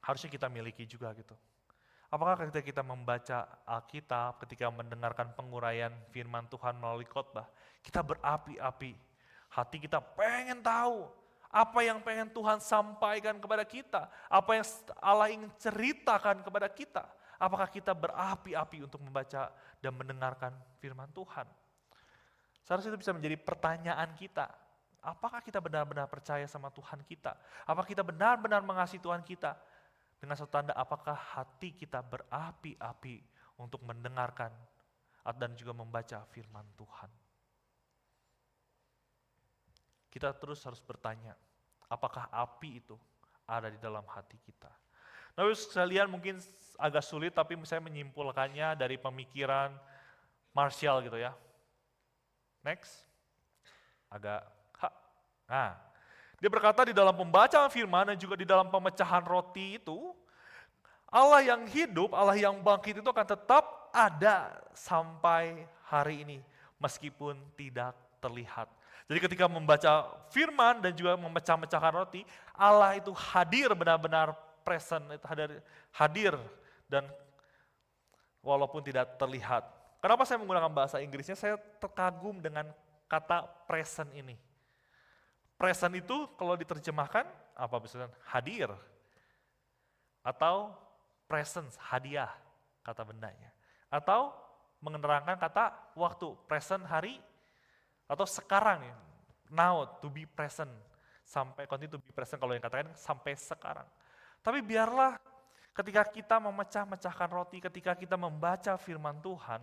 harusnya kita miliki juga gitu. Apakah ketika kita membaca Alkitab, ketika mendengarkan penguraian firman Tuhan melalui khotbah, kita berapi-api, hati kita pengen tahu apa yang pengen Tuhan sampaikan kepada kita, apa yang Allah ingin ceritakan kepada kita. Apakah kita berapi-api untuk membaca dan mendengarkan firman Tuhan? Seharusnya itu bisa menjadi pertanyaan kita. Apakah kita benar-benar percaya sama Tuhan kita? Apakah kita benar-benar mengasihi Tuhan kita? Dengan satu tanda, apakah hati kita berapi-api untuk mendengarkan dan juga membaca firman Tuhan? Kita terus harus bertanya, apakah api itu ada di dalam hati kita? Nah, sekalian mungkin agak sulit, tapi saya menyimpulkannya dari pemikiran Marshall gitu ya. Next. Nah, dia berkata di dalam pembacaan firman dan juga di dalam pemecahan roti itu, Allah yang hidup, Allah yang bangkit itu akan tetap ada sampai hari ini, meskipun tidak terlihat. Jadi ketika membaca firman dan juga memecah-mecahkan roti, Allah itu hadir benar-benar present, itu hadir dan walaupun tidak terlihat. Kenapa saya menggunakan bahasa Inggrisnya? Saya terkagum dengan kata present ini. Present itu kalau diterjemahkan apa misalnya hadir atau presence, hadiah kata bendanya. Atau menerangkan kata waktu, present hari atau sekarang, now, to be present, sampai continue to be present kalau yang katakan sampai sekarang. Tapi biarlah ketika kita memecah-mecahkan roti, ketika kita membaca firman Tuhan,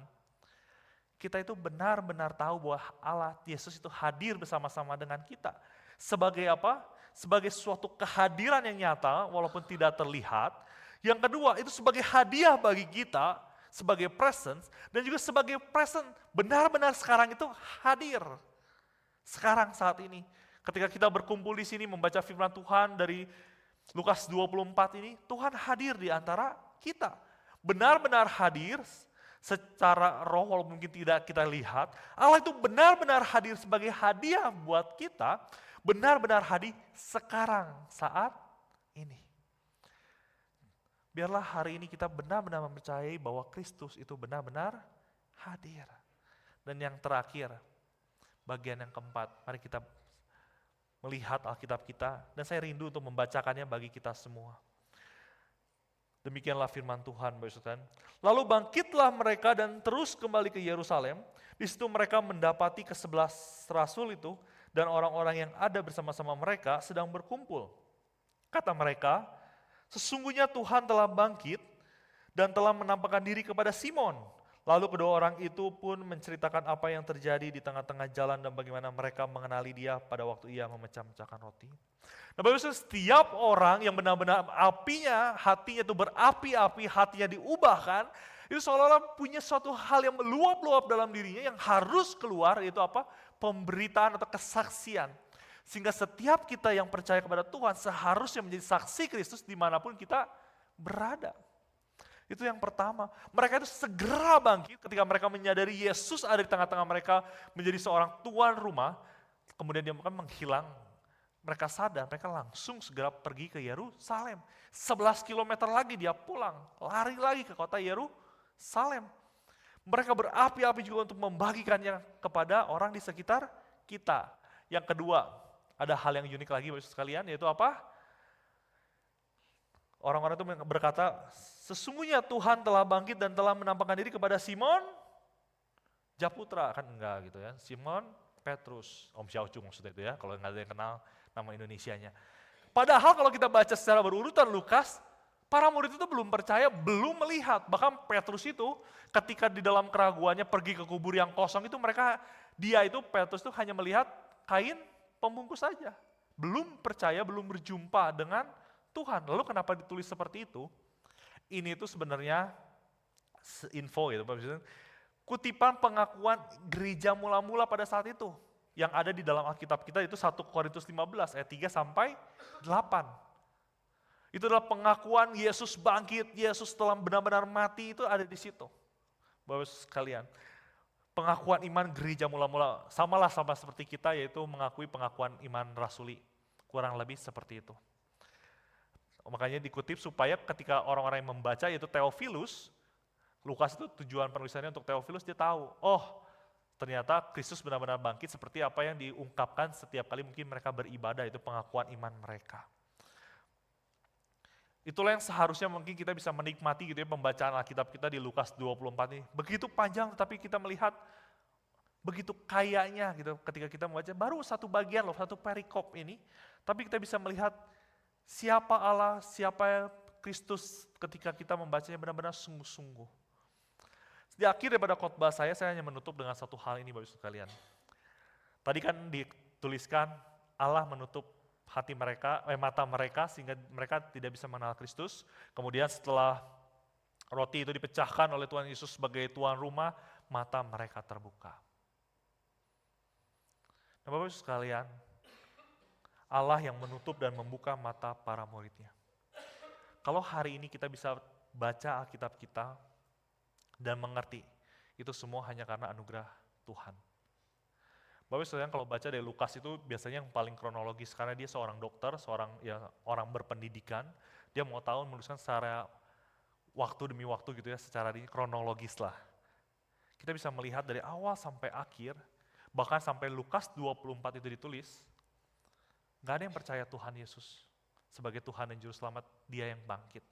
kita itu benar-benar tahu bahwa Allah, Yesus itu hadir bersama-sama dengan kita. Sebagai apa? Sebagai suatu kehadiran yang nyata walaupun tidak terlihat. Yang kedua, itu sebagai hadiah bagi kita, sebagai presence, dan juga sebagai present, benar-benar sekarang itu hadir. Sekarang saat ini, ketika kita berkumpul di sini membaca firman Tuhan dari Lukas 24 ini, Tuhan hadir di antara kita. Benar-benar hadir secara roh walaupun mungkin tidak kita lihat. Allah itu benar-benar hadir sebagai hadiah buat kita, benar-benar hadir sekarang saat ini. Biarlah hari ini kita benar-benar mempercayai bahwa Kristus itu benar-benar hadir. Dan yang terakhir, bagian yang keempat, mari kita melihat Alkitab kita, dan saya rindu untuk membacakannya bagi kita semua. Demikianlah firman Tuhan, Bapak Saudara. Lalu bangkitlah mereka dan terus kembali ke Yerusalem. Di situ mereka mendapati ke-11 rasul itu dan orang-orang yang ada bersama-sama mereka sedang berkumpul. Kata mereka, sesungguhnya Tuhan telah bangkit dan telah menampakkan diri kepada Simon. Lalu kedua orang itu pun menceritakan apa yang terjadi di tengah-tengah jalan dan bagaimana mereka mengenali dia pada waktu ia memecah-mecahkan roti. Nah, Bapak Ibu, setiap orang yang benar-benar apinya, hatinya itu berapi-api, hatinya diubahkan, itu seolah-olah punya suatu hal yang meluap-luap dalam dirinya yang harus keluar, yaitu apa? Pemberitaan atau kesaksian. Sehingga setiap kita yang percaya kepada Tuhan seharusnya menjadi saksi Kristus dimanapun kita berada. Itu yang pertama. Mereka itu segera bangkit ketika mereka menyadari Yesus ada di tengah-tengah mereka menjadi seorang tuan rumah. Kemudian dia akan menghilang mereka sadar, mereka langsung segera pergi ke Yerusalem. 11 kilometer lagi dia pulang, lari lagi ke kota Yerusalem. Mereka berapi-api juga untuk membagikannya kepada orang di sekitar kita. Yang kedua, ada hal yang unik lagi Bapak sekalian, yaitu apa? Orang-orang itu berkata, sesungguhnya Tuhan telah bangkit dan telah menampakkan diri kepada Simon Japutra, kan enggak gitu ya. Simon Petrus, Om Xiaocung maksudnya itu ya, kalau nggak ada yang kenal nama Indonesianya. Padahal kalau kita baca secara berurutan Lukas, para murid itu belum percaya, belum melihat. Bahkan Petrus itu ketika di dalam keraguannya pergi ke kubur yang kosong itu Petrus itu hanya melihat kain pembungkus saja. Belum percaya, belum berjumpa dengan Tuhan. Lalu kenapa ditulis seperti itu? Ini itu sebenarnya info gitu, kutipan pengakuan gereja mula-mula pada saat itu. Yang ada di dalam Alkitab kita itu 1 Korintus 15 ayat 3 sampai 8. Itu adalah pengakuan Yesus bangkit, Yesus telah benar-benar mati, itu ada di situ. Bapak sekalian, pengakuan iman gereja mula-mula sama seperti kita, yaitu mengakui pengakuan iman rasuli. Kurang lebih seperti itu. Makanya dikutip supaya ketika orang-orang yang membaca, yaitu Theophilus, Lukas itu tujuan penulisannya untuk Theophilus, dia tahu, oh ternyata Kristus benar-benar bangkit seperti apa yang diungkapkan setiap kali mungkin mereka beribadah, itu pengakuan iman mereka. Itulah yang seharusnya mungkin kita bisa menikmati gitu ya, pembacaan Alkitab kita di Lukas 24 ini. Begitu panjang tetapi kita melihat begitu kayanya gitu ketika kita membaca, baru satu bagian loh, satu perikop ini, tapi kita bisa melihat siapa Allah, siapa Kristus ketika kita membacanya benar-benar sungguh-sungguh. Di akhir daripada khotbah saya hanya menutup dengan satu hal ini Bapak Ibu sekalian. Tadi kan dituliskan Allah menutup hati mereka, mata mereka sehingga mereka tidak bisa mengenal Kristus. Kemudian setelah roti itu dipecahkan oleh Tuhan Yesus sebagai tuan rumah, mata mereka terbuka. Nah Bapak Ibu sekalian, Allah yang menutup dan membuka mata para muridnya. Kalau hari ini kita bisa baca Alkitab kita dan mengerti, itu semua hanya karena anugerah Tuhan. Bapak sekalian, kalau baca dari Lukas itu biasanya yang paling kronologis, karena dia seorang dokter, orang berpendidikan, dia mau tahu menuliskan secara waktu demi waktu gitu ya, secara kronologis lah. Kita bisa melihat dari awal sampai akhir, bahkan sampai Lukas 24 itu ditulis, gak ada yang percaya Tuhan Yesus sebagai Tuhan dan Juru Selamat, dia yang bangkit.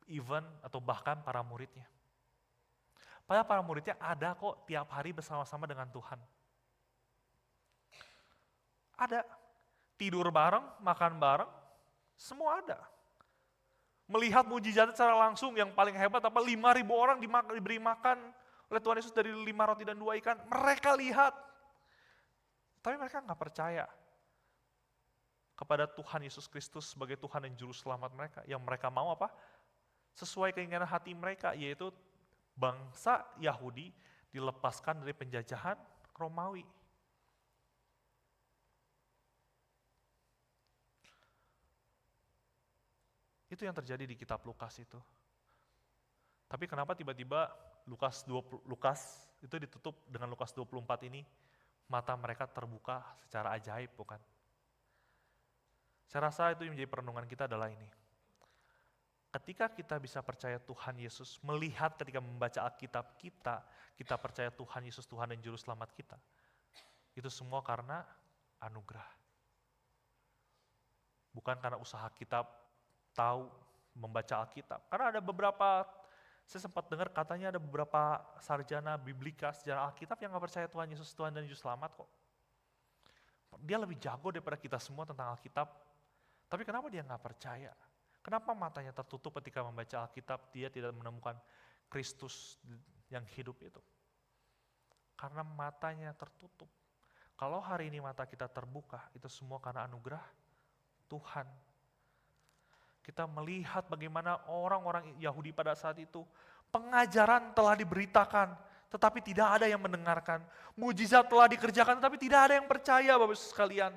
Even atau bahkan para muridnya. Padahal para muridnya ada kok tiap hari bersama-sama dengan Tuhan. Ada. Tidur bareng, makan bareng, semua ada. Melihat mujizat secara langsung yang paling hebat, 5.000 orang diberi makan oleh Tuhan Yesus dari 5 roti dan 2 ikan. Mereka lihat. Tapi mereka nggak percaya kepada Tuhan Yesus Kristus sebagai Tuhan dan Juru Selamat mereka. Yang mereka mau apa? Sesuai keinginan hati mereka, yaitu bangsa Yahudi dilepaskan dari penjajahan Romawi. Itu yang terjadi di kitab Lukas itu. Tapi kenapa tiba-tiba Lukas itu ditutup dengan Lukas 24 ini, mata mereka terbuka secara ajaib, bukan? Saya rasa itu yang menjadi perenungan kita adalah ini. Ketika kita bisa percaya Tuhan Yesus, melihat ketika membaca Alkitab kita percaya Tuhan Yesus Tuhan dan Juru Selamat kita. Itu semua karena anugerah. Bukan karena usaha kita tahu membaca Alkitab. Karena ada beberapa, saya sempat dengar katanya ada beberapa sarjana biblika sejarah Alkitab yang gak percaya Tuhan Yesus Tuhan dan Juru Selamat kok. Dia lebih jago daripada kita semua tentang Alkitab. Tapi kenapa dia gak percaya? Kenapa matanya tertutup ketika membaca Alkitab, dia tidak menemukan Kristus yang hidup itu? Karena matanya tertutup. Kalau hari ini mata kita terbuka, itu semua karena anugerah Tuhan. Kita melihat bagaimana orang-orang Yahudi pada saat itu, pengajaran telah diberitakan, tetapi tidak ada yang mendengarkan. Mujizat telah dikerjakan, tetapi tidak ada yang percaya Bapak sekalian.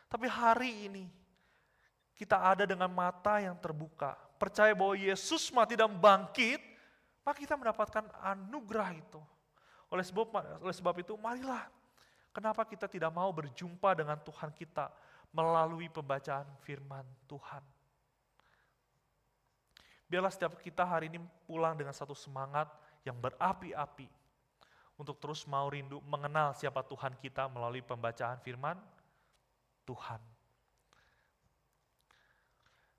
Tapi hari ini, kita ada dengan mata yang terbuka, percaya bahwa Yesus mati dan bangkit, maka kita mendapatkan anugerah itu. Oleh sebab itu, marilah, kenapa kita tidak mau berjumpa dengan Tuhan kita, melalui pembacaan firman Tuhan. Biarlah setiap kita hari ini pulang dengan satu semangat yang berapi-api untuk terus mau rindu mengenal siapa Tuhan kita melalui pembacaan firman Tuhan.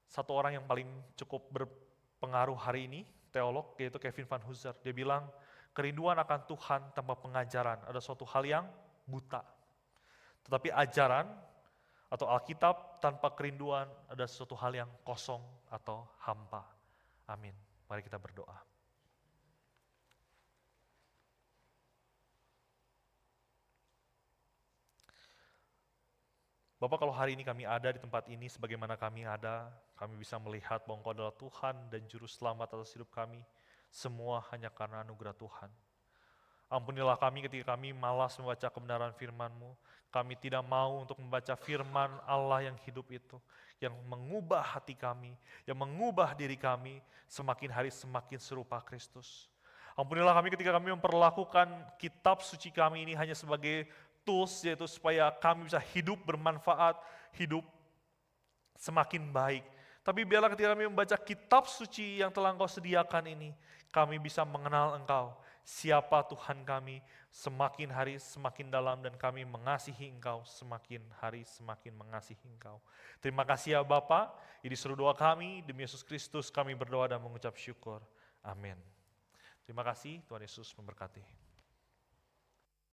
Satu orang yang paling cukup berpengaruh hari ini, teolog, yaitu Kevin Van Hooser. Dia bilang, kerinduan akan Tuhan tanpa pengajaran ada suatu hal yang buta. Tetapi ajaran atau Alkitab tanpa kerinduan ada sesuatu hal yang kosong atau hampa. Amin. Mari kita berdoa. Bapak, kalau hari ini kami ada di tempat ini sebagaimana kami ada, kami bisa melihat bahwa Engkau adalah Tuhan dan Juru Selamat atas hidup kami. Semua hanya karena anugerah Tuhan. Ampunilah kami ketika kami malas membaca kebenaran firman-Mu. Kami tidak mau untuk membaca firman Allah yang hidup itu, yang mengubah hati kami, yang mengubah diri kami semakin hari semakin serupa Kristus. Ampunilah kami ketika kami memperlakukan kitab suci kami ini hanya sebagai tools, yaitu supaya kami bisa hidup bermanfaat, hidup semakin baik. Tapi biarlah ketika kami membaca kitab suci yang telah Engkau sediakan ini, kami bisa mengenal Engkau, siapa Tuhan kami, semakin hari semakin dalam, dan kami mengasihi Engkau, semakin hari semakin mengasihi Engkau. Terima kasih ya Bapa, ini seru doa kami, demi Yesus Kristus kami berdoa dan mengucap syukur. Amin. Terima kasih, Tuhan Yesus memberkati.